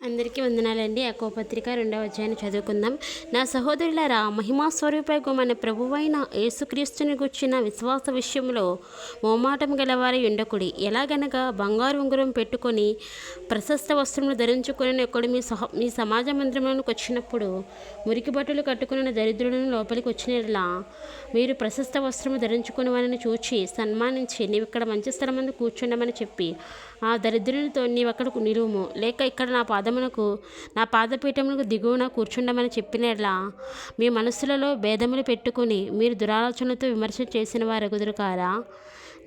అందరికీ వందనాలండి. యాకోబు-పత్రిక 2వ అధ్యాయాన్ని చదువుకుందాం. నా సహోదరులారా, మహిమా స్వరూపైగు మన ప్రభువైన యేసుక్రీస్తుని గూర్చిన విశ్వాస విషయంలో మోమాటం గలవారై ఉండకుడి. ఎలాగనగా బంగారు ఉంగరం పెట్టుకొని ప్రశస్త వస్త్రములు ధరించుకుని ఒకడు మీ సమాజ మందిరములకు వచ్చినప్పుడు మురికి బట్టలు కట్టుకుని దరిద్రులను లోపలికి వచ్చినట్లా మీరు ప్రశస్త వస్త్రము ధరించుకుని వారిని చూచి సన్మానించి, నీవిక్కడ మంచి స్థలమందు కూర్చుండమని చెప్పి ఆ దరిద్రునితో, నీవక్కడకు నిలువుము, లేక ఇక్కడ నా పాదపీఠమునకు దిగువన కూర్చుండమని చెప్పినట్లా మీ మనస్సులలో భేదములు పెట్టుకుని మీరు దురాలోచనలతో విమర్శ చేసిన వారెగుదురు కారా?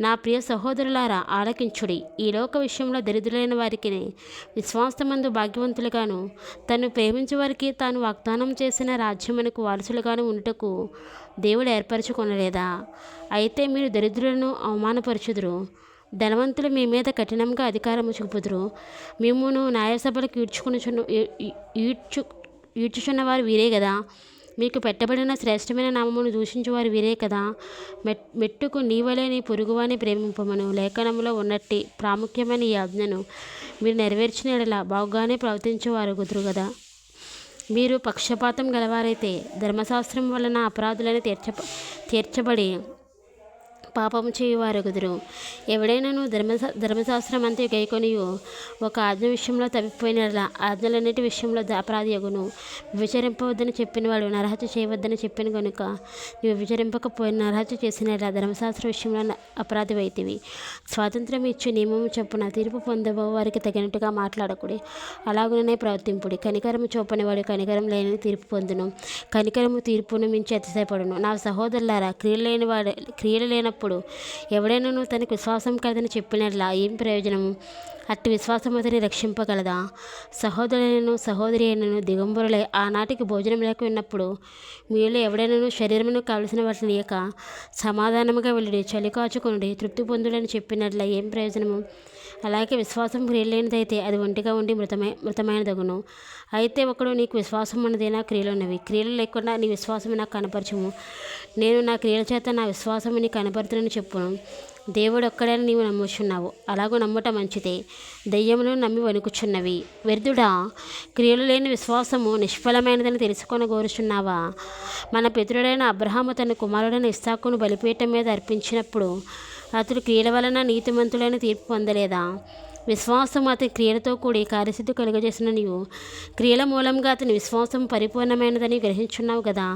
నా ప్రియ సహోదరులారా, ఆలకించుడి. ఈ లోక విషయంలో దరిద్రులైన వారికి విశ్వాసమందు భాగ్యవంతులుగాను తను ప్రేమించే వారికి తాను వాగ్దానం చేసిన రాజ్యమునకు వారసులుగాను ఉండుటకు దేవుడు ఏర్పరచుకొనలేదా? అయితే మీరు దరిద్రులను అవమానపరచుదురు, ధనవంతులు మీ మీద కఠినంగా అధికారము చూపుదురు. మిమ్మును న్యాయసభలకు ఈడ్చుచున్నవారు వీరే కదా. మీకు పెట్టబడిన శ్రేష్టమైన నామమును దూషించువారు వీరే కదా. మెట్టుకు నీవలే నీ పొరుగువాని ప్రేమింపమను లేఖనంలో ఉన్నట్టి ప్రాముఖ్యమైన ఈ ఆజ్ఞను మీరు నెరవేర్చిన యెడల బాగుగానే ప్రవర్తించేవారు కుదురు కదా. మీరు పక్షపాతం గలవారైతే ధర్మశాస్త్రం వలన అపరాధులని తీర్చబడి పాపము చేయువారు కుదురు. ఎవడైనాను ధర్మశాస్త్రం అంతే గైకొనియు ఒక ఆజ్ఞ విషయంలో తప్పిపోయిన ఆజ్ఞలన్నిటి విషయంలో అపరాధి అగును. విభచరింపవద్దని చెప్పినవాడు నరహత్య చేయవద్దని చెప్పిన కనుక నీవు విభచరింపకపోయిన నరహత్య చేసిన ధర్మశాస్త్ర విషయంలో అపరాధి వైతివి. స్వాతంత్రం ఇచ్చి నియమము చొప్పున తీర్పు పొందబో వారికి తగినట్టుగా మాట్లాడకుడి, అలాగుననే ప్రవర్తింపుడి. కనికరము చూపనివాడు కనికరం లేని తీర్పు పొందును, కనికరము తీర్పును మించి అతిశయపడును. నా సహోదరులారా, క్రియలు లేనప్పుడు ఎవడైనా తనకు విశ్వాసం కలదని చెప్పినట్లా ఏం ప్రయోజనము? అట్టి విశ్వాసం అతని రక్షింపగలదా? సహోదరులను సహోదరి అయినను దిగంబరులై ఆనాటికి భోజనం లేక ఉన్నప్పుడు మీలో ఎవడైనా శరీరమును కావలసిన వాటిని లేక సమాధానముగా వెళ్ళి చలి కాచుకొనుడి, తృప్తి పొందుడని చెప్పినట్లా ఏం ప్రయోజనము? అలాగే విశ్వాసం క్రియలేనిదైతే అది ఒంటిగా ఉండి మృతమైనదగును. అయితే ఒకడు, నీకు విశ్వాసం ఉన్నదే, నా క్రియలు ఉన్నవి, క్రియలు లేకుండా నీ విశ్వాసం నాకు కనపరచుము, నేను నా క్రియల చేత నా విశ్వాసము నీ కనపరుతునని చెప్పును. దేవుడు ఒక్కడని నీవు నమ్ముచున్నావు, అలాగూ నమ్ముట మంచిదే. దెయ్యములు నమ్మి వణుకుచున్నవి. వ్యర్థుడా, క్రియలు లేని విశ్వాసము నిష్ఫలమైనదని తెలుసుకొనగోరుచున్నావా? మన పితరుడైన అబ్రహాము తన కుమారుడైన ఇస్సాకును బలిపీఠం మీద అర్పించినప్పుడు అతడు క్రియల వలన నీతిమంతులైన తీర్పు పొందలేదా? విశ్వాసం అతని క్రియలతో కూడి కార్యసిద్ధి కలుగజేసిన నీవు క్రియల మూలంగా అతని విశ్వాసం పరిపూర్ణమైనదని గ్రహించున్నావు కదా.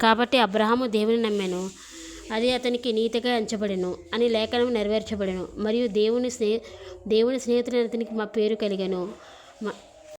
కాబట్టి అబ్రహాము దేవుని నమ్మెను, అది అతనికి నీతిగా ఎంచబడెను అని లేఖనం నెరవేర్చబడెను. మరియు దేవుని స్నేహితుడైన అతనికి మా పేరు కలిగెను.